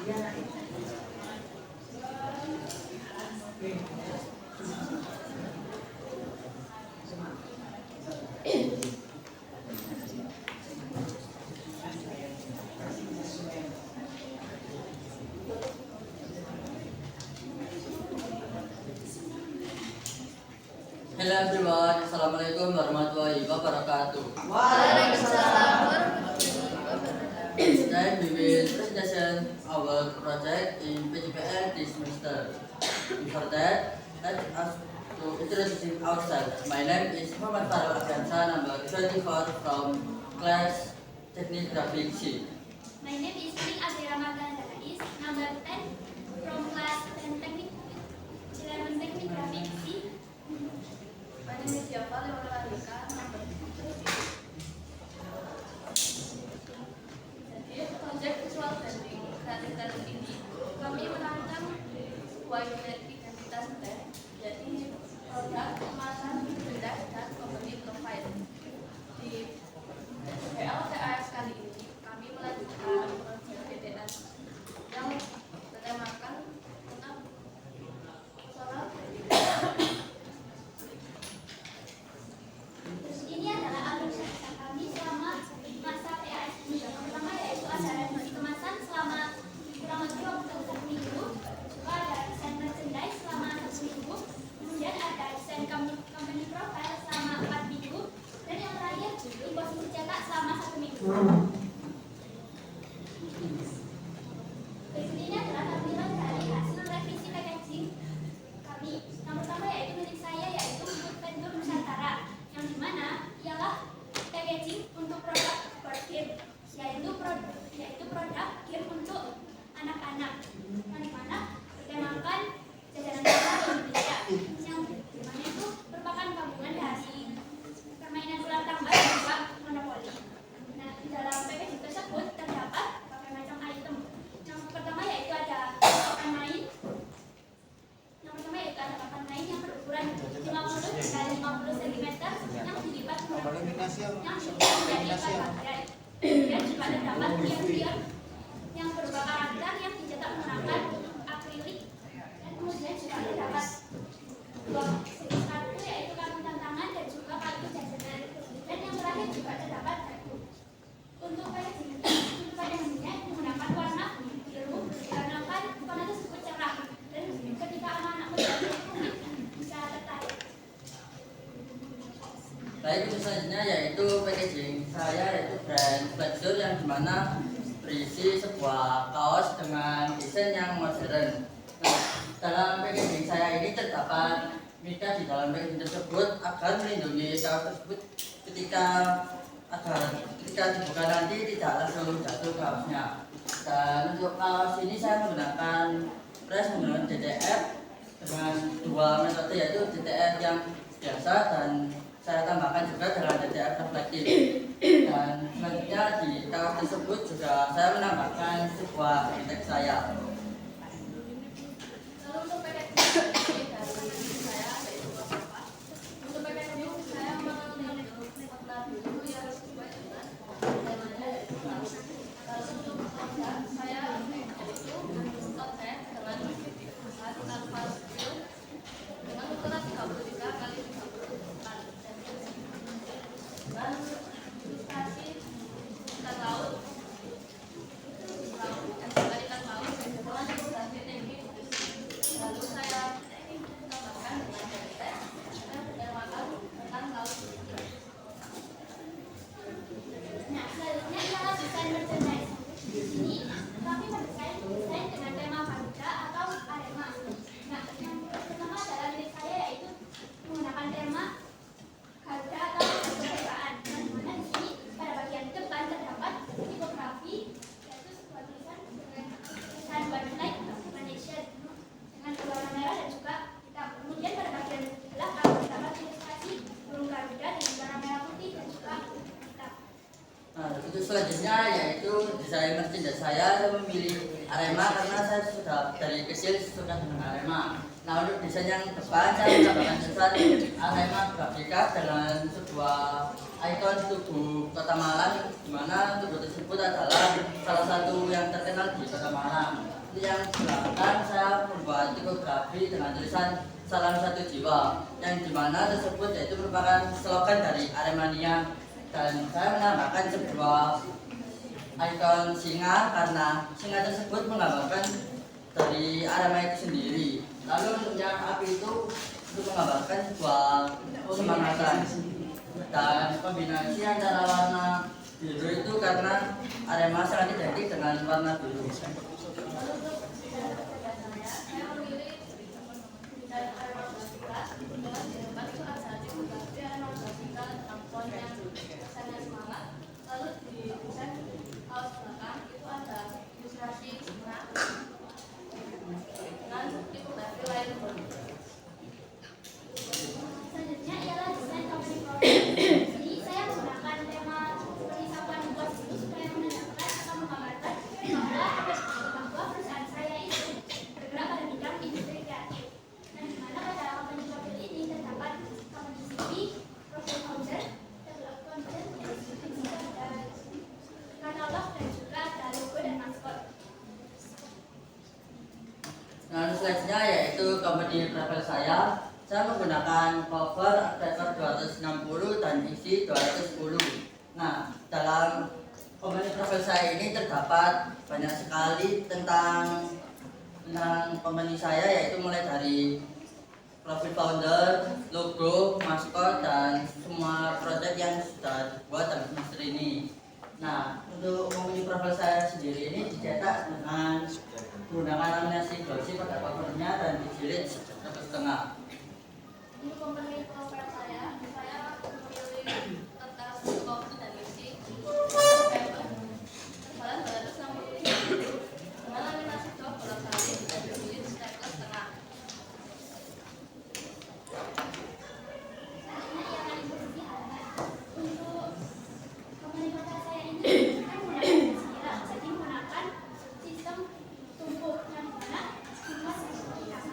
Hello everyone, Assalamualaikum warahmatullahi wabarakatuh. Waalaikumsalam warahmatullahi wabarakatuh. Today we will presentation our project in PGPL this semester. Before that, let us to introduce ourselves. My name is Muhammad Farul Afiansa, number 24 from class Teknik Grafik C. My name is Ning Azira Magandais, number 10 from class 10 Teknik 11 Teknik Grafik C. My name is Yafa Leolarika, number 3. Jadi project visual branding kreatif ini kami menanamkan sebuah identitas brand, yaitu produk, kemasan, benda, dan company profile. Di PLTAS kali ini kami melanjutkan proyek BTS yang bertemakan tentang personal branding. Terus ini adalah alur cerita kami selama masa PAS ini. Yang pertama yaitu ada renovasi kemasan selama kurang lebih waktu 1 minggu. Juga ada desain merchandise selama 1 minggu. Kemudian ada desain company profile selama 4 minggu. Dan yang terakhir di posisi cetak selama 1 minggu. Berikut ini adalah tampilan dari hasil revisi packaging kami. Yang pertama yaitu milik saya, yaitu Food Venture Nusantara, yang dimana ialah packaging untuk produk board game, yaitu produk game untuk anak-anak, yang dimana bertemakan jajanan Indonesia, yang dimana itu merupakan gabungan dari permainan ular tambah dan juga monopoli. Nah, di dalam packaging tersebut terdapat berbagai macam item. Yang pertama yaitu ada papan main. Yang berukuran 50 x 50 cm yang dilipat menjadi 4 bagian. Kemudian juga terdapat pion-pion yang berupa karakter yang dicetak menggunakan akrilik. Dan kemudian juga terdapat dua jenis kartu, yaitu kartu tantangan dan juga kartu jajanan. Dan yang terakhir juga terdapat buku. Untuk packagingnya menggunakan warna biru dikarenakan warna tersebut cerah dan ketika anak-anak melihat bisa tertarik. Baik, untuk selanjutnya yaitu packaging saya, yaitu brand Flatshare, yang dimana berisi sebuah kaos dengan desain yang modern. Nah, dalam packaging saya ini terdapat mica di dalam packaging tersebut agar melindungi kaos tersebut ketika dibuka nanti tidak langsung jatuh kaosnya. Dan untuk kaos ini saya menggunakan press menggunakan DTF dengan dua metode, yaitu DTF yang biasa dan saya tambahkan juga dengan DTF reflektif. Dan selanjutnya di kaos tersebut juga saya menambahkan sebuah teks saya. Lalu untuk packaging saya yaitu apa? Untuk packaging saya mengambil warna biru yang sesuai dengan temanya yaitu lalu untuk produk saya yaitu tote dengan kanvas biru dengan ukuran 33 kali 34 cm. Dan ilustrasi ikan laut ikan laut dengan ilustrasi tinggi. Lalu saya tambahkan dengan teks dan bertemakan tentang laut. Nah, selanjutnya adalah desain merchandise. Di sini kami mendesain desain dengan tema Garuda atau Arema. Nah, yang pertama adalah milik saya, yaitu menggunakan tema Garuda atau kemerdekaan. Dan dimana di sini pada bagian depan terdapat tipografi, yaitu sebuah tulisan dengan tulisan One Flag Nation dengan berwarna merah dan juga hitam. Kemudian pada bagian belakang terdapat ilustrasi burung Garuda dengan warna merah putih dan juga hitam. Nah, untuk selanjutnya yaitu desain merchandise saya memilih Arema karena saya sudah dari kecil suka dengan Arema. Nah, untuk desain yang depan saya menambahkan desain Arema Grafika dengan sebuah ikon tugu Kota Malang, di mana tugu tersebut adalah salah satu yang terkenal di Kota Malang. untuk yang belakang saya membuat tipografi dengan tulisan Salam Satu Jiwa, yang dimana tersebut yaitu merupakan slogan dari Aremania, dan saya menambahkan sebuah ikon singa karena singa tersebut menggambarkan dari Arema itu sendiri. Lalu untuk yang api itu untuk menggambarkan sebuah semangatan, dan kombinasi antara warna biru itu karena Arema sangat identik dengan warna biru. Lalu di desain kaos belakang itu ada ilustrasi singa dengan tipografi lain. Selanjutnya ialah desain company product. Jadi saya menggunakan tema seperti sapuan buat itu supaya menandakan atau menggambarkan bahwa perusahaan saya itu bergerak pada bidang industri kreatif. Dan di mana pada company profil ini terdapat company CV, profil founder, develop content, katalog, dan juga ada logo dan maskot. Nah, selanjutnya yaitu company profile saya menggunakan cover paper 260 dan isi 210. Nah, dalam company profile saya ini terdapat banyak sekali tentang company saya, yaitu mulai dari profil founder, logo, maskot, dan semua proyek yang sudah dibuat dalam semester ini. Nah, untuk company profile saya sendiri ini dicetak dengan menggunakan laminasi glossy pada covernya dan dijilid 1,5. Untuk company profile saya memilih kertas cover dan isi paper ketebalan 260 dengan laminasi jok bolak-balik dan dijilid staples tengah. Selanjutnya ialah posisi halaman. Untuk company profile saya ini kan menggunakan spiral, jadi menggunakan sistem tumpuk yang dimana semua sertifikat.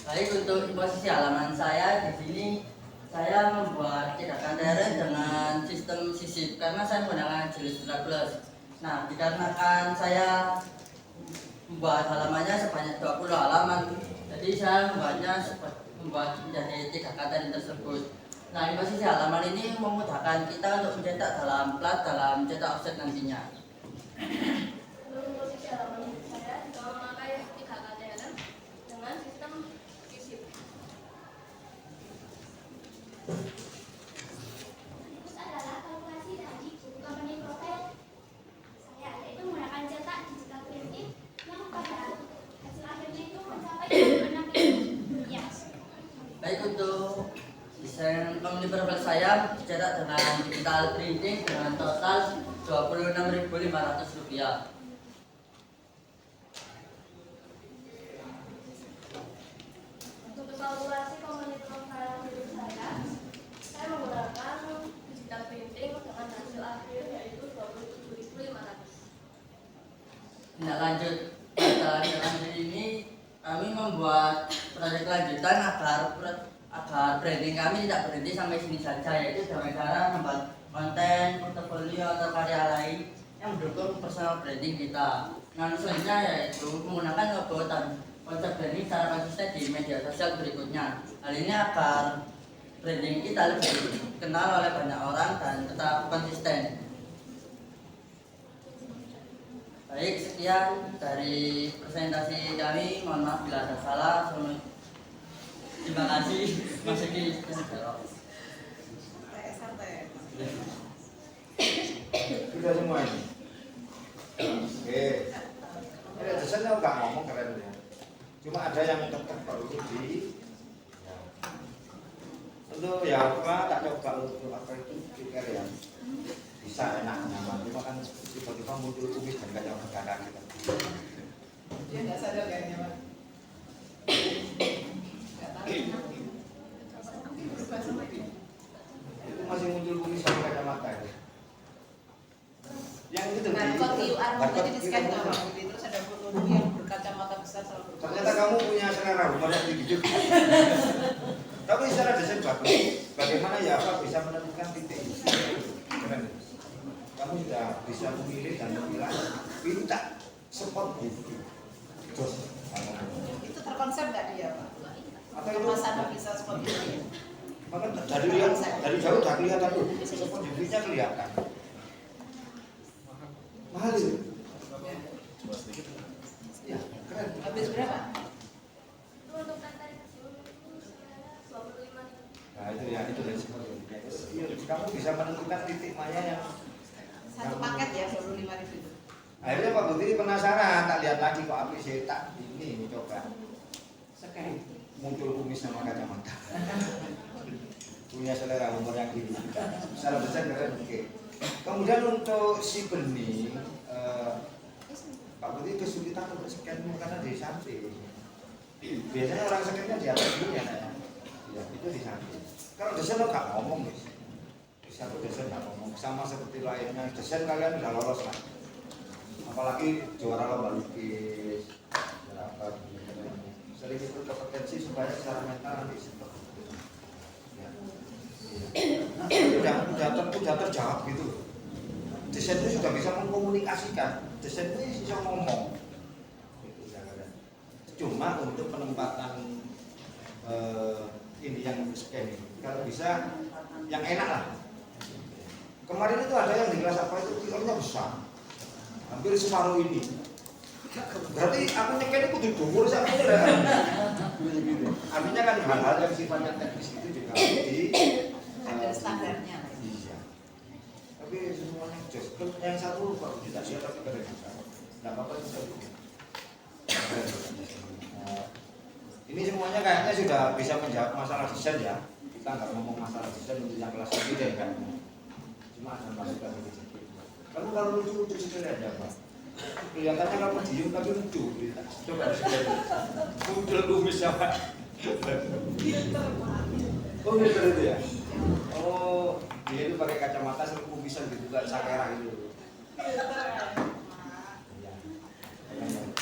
Baik, untuk posisi halaman saya di sini saya membuat cetakan teren dengan sistem sisip karena saya menggunakan jilid staples. Nah, dikarenakan saya membuat halamannya sebanyak 20 halaman, jadi saya membuat menjadi 3 teren tersebut. Nah, di posisi halaman ini memudahkan kita untuk mencetak dalam plat dalam cetak offset nantinya. Untuk posisi halaman saya juga memakai 3 KTRM dengan sistem sisip. Terus adalah kalkulasi dari company profile saya, yaitu menggunakan cetak digital printing yang pada hasil akhirnya itu mencapai 6 rupiah. Baik, untuk desain company profile saya dicetak dengan digital printing dengan total Rp26.500. Untuk kalkulasi company profile diri saya menggunakan digital printing dengan hasil akhir yaitu Rp27.500. Tindak lanjut ini kami membuat proyek lanjutan agar branding kami tidak berhenti sampai sini saja, yaitu dengan cara membuat konten, portofolio atau karya lain yang mendukung personal branding kita. Nah, selanjutnya yaitu menggunakan logo dan konsep branding secara konsisten di media sosial berikutnya. Hal ini agar branding kita lebih dikenal oleh banyak orang dan tetap konsisten. Baik, sekian dari presentasi kami. Mohon maaf bila ada salah. Terima kasih Mas Eki. Sudah semua ini. Oke. Ini desainnya nggak ngomong keren ya. Cuma ada yang tetap perlu di. Untuk ya apa? Tak coba untuk apa itu pikir ya. Bisa enak nyaman. Cuma kan tiba-tiba muncul kumis dan kayak negara kita. Dia nggak sadar kayaknya, Pak. Nggak tahu. Berubah sama dia. Itu masih muncul kumis sama kacamata ya. Yang itu Nah, di- kalau QR barcode tadi di scan itu. tuh, terus ada foto dia yang berkacamata besar sama berkacamata. Ternyata kamu punya selera humor yang tinggi juga. Tapi secara desain bagus. Bagaimana ya apa bisa menentukan titik? Keren. kamu sudah bisa memilih dan memilah, minta spot gitu. Jos, Itu terkonsep nggak dia Pak? atau itu Kemasannya bisa seperti itu. maka dari jauh udah kelihatan tuh, spot nya kelihatan. Mahal itu. Ya, keren. Habis berapa? Untuk tata rias 25.000. Nah itu ya, itu dari spot. Kamu bisa menentukan titik maya yang Satu paket ya 25.000 itu. akhirnya Pak Budi penasaran, tak lihat lagi kok api saya tak ini coba Sekali. muncul kumis sama kacamata. Punya selera humor yang tinggi. Secara besar keren oke. Kemudian untuk si bening, Pak Budi kesulitan untuk scan karena di samping. Biasanya orang scannya di atas dulu ya, Nak. Ya itu di samping. Kalau desain lo nggak ngomong guys. Satu desain nggak ngomong, sama seperti lainnya. Desain kalian udah lolos lah. Apalagi juara lomba lukis, berapa sering itu kompetensi supaya secara mental nanti seperti itu. Ya. Udah terjawab gitu. Desain itu sudah bisa mengkomunikasikan, desain itu bisa ngomong. Itu jangan. Cuma untuk penempatan ini yang scan ini, kalau bisa yang enak lah. Kemarin itu ada yang di kelas apa itu pikirannya besar. Hampir separuh ini. Berarti aku nyekel itu kudu dhuwur sampe ora. Artinya kan hal-hal yang sifatnya teknis itu juga Ada standarnya. Iya. Tapi semuanya jos. Yang satu Pak tidak siap tapi keren. Enggak apa-apa itu. Ini semuanya kayaknya sudah bisa menjawab masalah desain ya. Kita nggak ngomong masalah desain untuk yang kelas ini deh kan. Cuma ada masukan sedikit. Kamu kalau lucu sekali aja Pak. Kelihatannya kamu diem tapi lucu. Coba sekali. Muncul kumis apa? Oh gitu itu ya. Oh dia itu pakai kacamata sama kumisan gitu kan sakera gitu.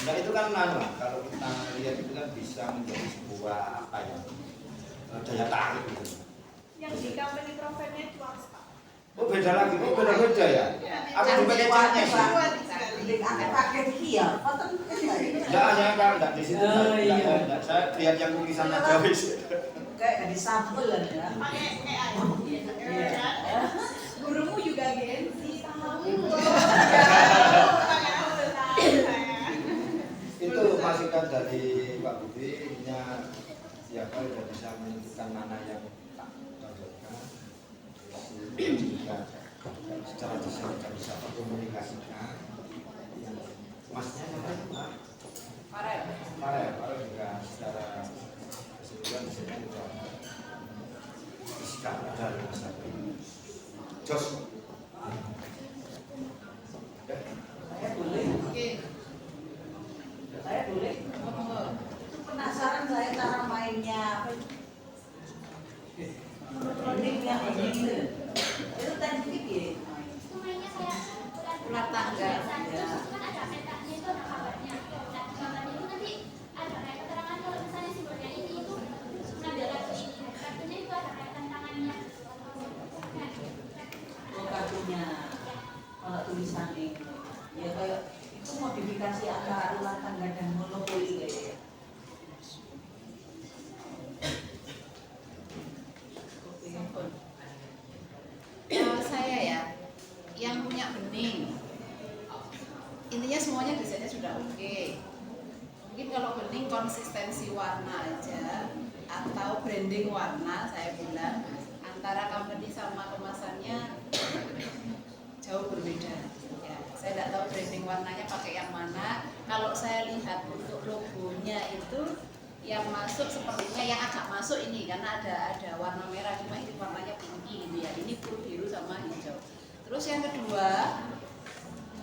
Nah itu kan kalau kita lihat itu kan bisa menjadi sebuah apa ya daya tarik gitu. Yang di company profitnya itu apa? Oh beda lagi, oh beda ya. Aku juga kecilnya sih. pakai kia, Enggak hanya enggak di situ. Enggak, saya lihat yang tulisan aja wis. kayak di sampel ya. Pakai ayam. Gurumu juga gengsi tahu. Itu masukan dari Pak Budi, intinya siapa sudah bisa menentukan mana yang tak cocokkan. Juga secara desain juga bisa berkomunikasikan. Masnya apa? Farel juga secara keseluruhan desainnya juga bisa dari masa ini. Jos. Saya boleh, Oke. saya boleh. Itu penasaran saya cara mainnya. Ini yang ini. Itu teknik ya. Itu mainnya kayak Ular tangga. Terus kan ada petanya itu ada kabarnya. Nah kabarnya itu nanti ada kayak keterangan kalau misalnya simbolnya ini itu adalah ini. Kartunya itu ada kayak tantangannya. Oh, kartunya. Kalau tulisan ini. Ya kayak itu modifikasi antara ular tangga dan monopoli kayaknya. Saya ya, yang punya bening. Intinya semuanya desainnya sudah oke. Mungkin kalau bening konsistensi warna aja atau branding warna, saya bilang antara company sama kemasannya jauh berbeda. Ya, saya tidak tahu branding warnanya pakai yang mana. Kalau saya lihat untuk logonya itu yang masuk sepertinya yang agak masuk ini karena ada warna merah, cuma ini warnanya pinky gitu ya. Ini full biru sama hijau. Terus yang kedua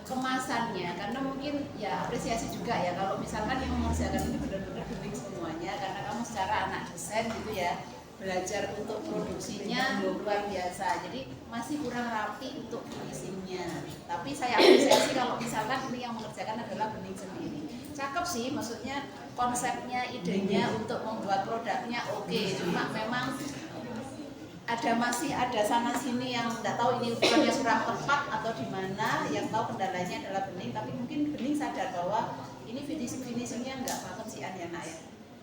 kemasannya, karena mungkin ya apresiasi juga ya kalau misalkan yang mengerjakan ini benar-benar bening semuanya karena kamu secara anak desain gitu ya belajar untuk produksinya luar biasa, jadi masih kurang rapi untuk finishingnya. Tapi saya apresiasi kalau misalkan ini yang mengerjakan adalah bening sendiri. Cakep sih, maksudnya konsepnya, idenya untuk membuat produknya oke. Cuma memang masih ada sana sini yang nggak tahu ini ukurannya kurang tepat atau di mana, yang tahu kendalanya adalah bening, tapi mungkin bening sadar bahwa ini finishingnya nggak banget sih ya nak ya.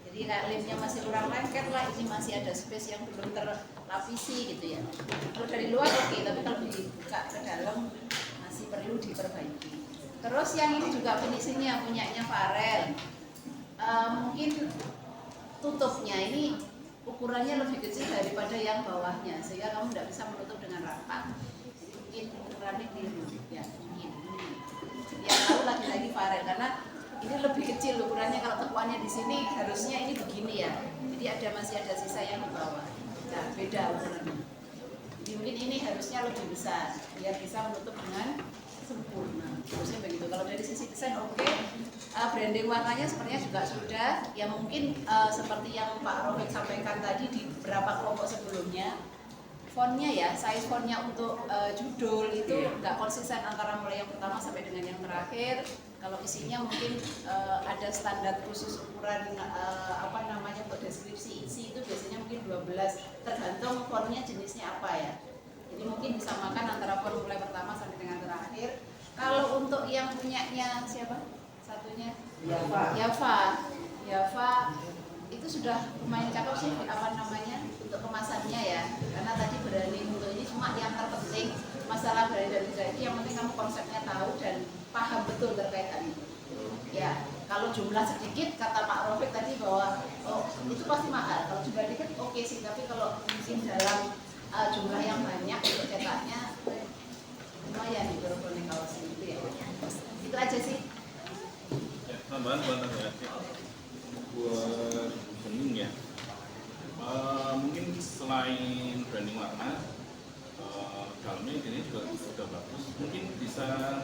Jadi kayak lemnya masih kurang lengket lah, ini masih ada space yang belum terlapisi gitu ya. Kalau dari luar oke, tapi kalau dibuka ke dalam masih perlu diperbaiki. Terus yang ini juga finishingnya punyanya Farel. Mungkin tutupnya ini ukurannya lebih kecil daripada yang bawahnya, sehingga kamu tidak bisa menutup dengan rapat. Jadi mungkin ukurannya keliru ya, mungkin. Yang tahu lagi-lagi Farel, karena ini lebih kecil ukurannya. Kalau tekuannya di sini harusnya ini begini ya. Jadi masih ada sisa yang di bawah. Nah, beda ukurannya. Jadi mungkin ini harusnya lebih besar biar bisa menutup dengan sempurna. Harusnya begitu. Kalau dari sisi desain oke. Branding warnanya sepertinya juga sudah. Ya mungkin seperti yang Pak Rofik sampaikan tadi di beberapa kelompok sebelumnya. Fontnya ya, size fontnya untuk judul itu nggak konsisten antara mulai yang pertama sampai dengan yang terakhir. Kalau isinya mungkin ada standar khusus ukuran untuk deskripsi isi itu biasanya mungkin 12, tergantung fontnya jenisnya apa ya. Jadi mungkin disamakan antara font mulai pertama sampai dengan terakhir. Kalau untuk yang punyanya siapa? Satunya Yava itu sudah lumayan cakep sih untuk kemasannya ya, karena tadi berani untuk ini cuma yang terpenting masalah berani dan tidak itu, yang penting kamu konsepnya tahu dan paham betul terkait hal itu ya. Kalau jumlah sedikit kata Pak Rofik tadi bahwa itu pasti mahal, kalau jumlah sedikit oke sih, tapi kalau mungkin dalam jumlah yang banyak untuk cetaknya lumayan di berbagai kawas itu ya. Itu aja sih. Tambahan buat bening ya. Mungkin selain branding warna, dalamnya ini juga sudah bagus. Mungkin bisa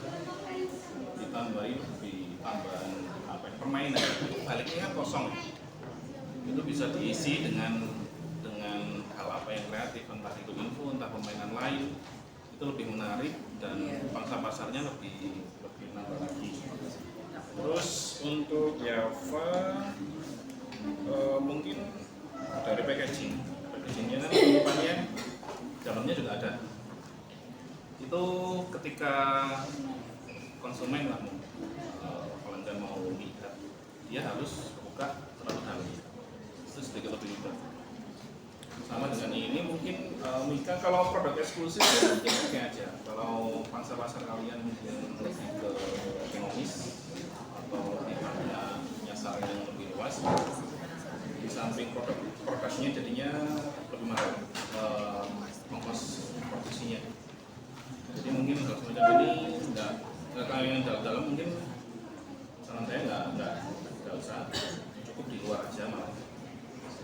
ditambahin tambahan permainan. Baliknya kan kosong. Itu bisa diisi dengan hal apa yang kreatif, entah itu info, entah permainan lain. Itu lebih menarik dan pangsa pasarnya lebih nambah lagi. Terus untuk Yava mungkin dari packagingnya kan depannya dalamnya juga ada. Itu ketika konsumen lah pelanggan mau lihat, dia harus buka terlalu dalam. Itu sedikit lebih ribet. Sama dengan ini mungkin Mika kalau produk eksklusif ya mungkin oke aja. Kalau pangsa pasar kalian mungkin lebih ke ekonomis atau lebih pada nyasar yang lebih luas, di samping produknya jadinya lebih mahal ongkos produksinya. Jadi mungkin untuk semacam ini nggak kayak yang dalam mungkin saran saya nggak usah, cukup di luar aja malah.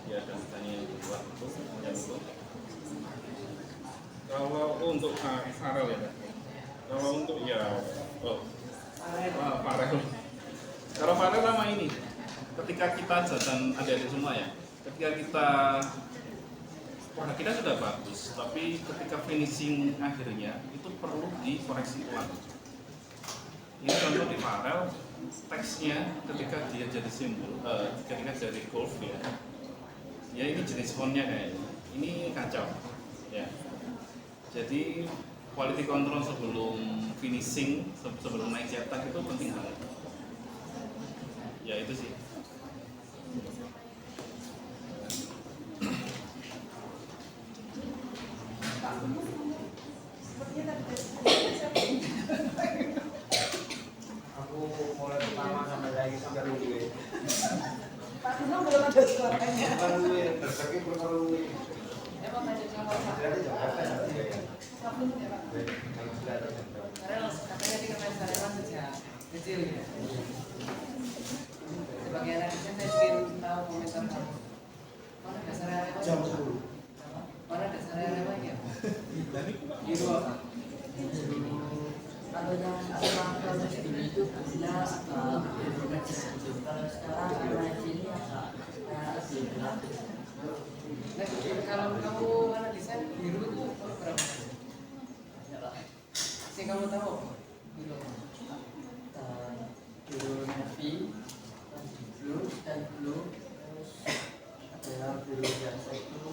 Ya dan tanya yang dibuat itu yang dulu. Kalau untuk Farel ya, kalau untuk Farel. Kalau Farel sama ini, ketika kita jajan adik-adik semua ya, ketika kita produk kita sudah bagus, tapi ketika finishing akhirnya itu perlu dikoreksi ulang. Ini contoh di Farel, teksnya ketika dia jadi simbol, ketika jadi curve ya ini jenis fontnya kayaknya ini kacau ya. Jadi quality control sebelum finishing, sebelum naik cetak itu penting banget ya. Itu sih. Aku mulai pertama sampai lagi sampai dulu. Pak Dino belum ada suaranya. Baru berarti baru. Emang ada sama Pak. Ada Jakarta ya. Sabun ya Pak. Kalau sudah ada Jakarta. Karena katanya di kemarin karyawan sejak kecil ya. Sebagai anak kecil saya ingin tahu komentar kamu. Mana dasar karyawan? Jam 10. Mana dasar karyawannya? Gitu. Kalau yang kalau dulu itu bila kalau sekarang karena sini lebih gelap. Nah, kalau kamu mana desain biru itu berapa? Sih kamu tahu? Biru. Biru navy, blue, sky blue, terus ada biru biasa itu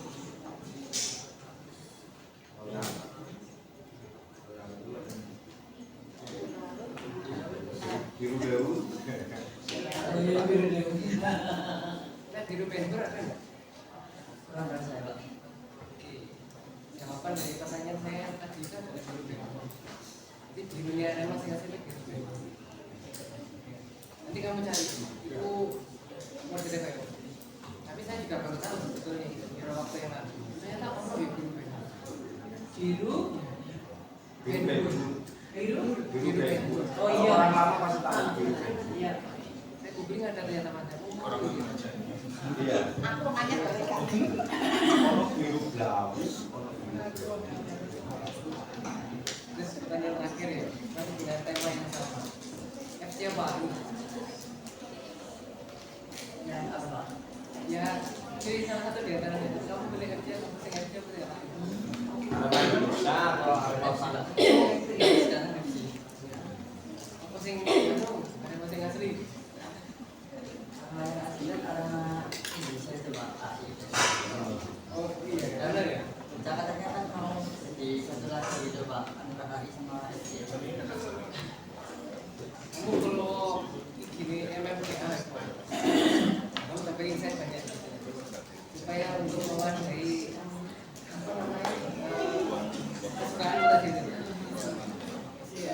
biru penber ada nggak? Kurang dari saya Pak. Oke. Jawaban dari pertanyaan saya tadi itu adalah biru penber. Jadi birunya ada masing-masing itu biru penber. Nanti kamu cari itu model apa? Tapi saya juga baru tahu sebetulnya itu beberapa waktu yang lalu. Ternyata ono ya biru penber. Biru, Penber. biru. Biru penber. Oh iya. Orang lama pasti tahu. Iya. Saya googling ada ternyata macam. Orang aja. Iya. Aku nanya balik lagi. Ono biru blaus, ono biru. Terus pertanyaan terakhir ya, masih dengan tema yang sama. FC baru. Yang apa Pak? Ya, jadi salah satu di antara itu kamu pilih FC atau pusing FC atau tidak? Arema Indonesia kalau Arema Oh salah. Sekarang FC. Pusing anu, ada pusing asli. Sama yang aslinya karena Indonesia itu Pak. Asli. Oh iya, benar ya. Katanya kan mau jadi satu lagi gitu Pak, antara AI sama FC. Kamu kalau gini MMPA, kamu tak pengen saya banyak supaya untuk mewarnai apa namanya kesukaan tadi itu. Iya,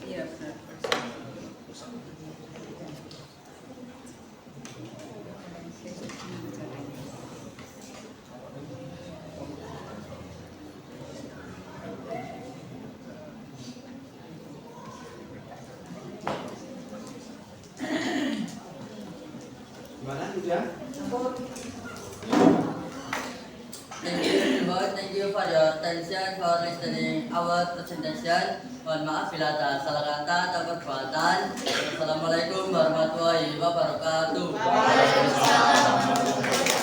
iya benar. Gimana Hujan? Thank you for your attention, for listening our presentation. Mohon maaf bila ada salah kata atau perbuatan. Assalamualaikum warahmatullahi wabarakatuh. Waalaikumsalam.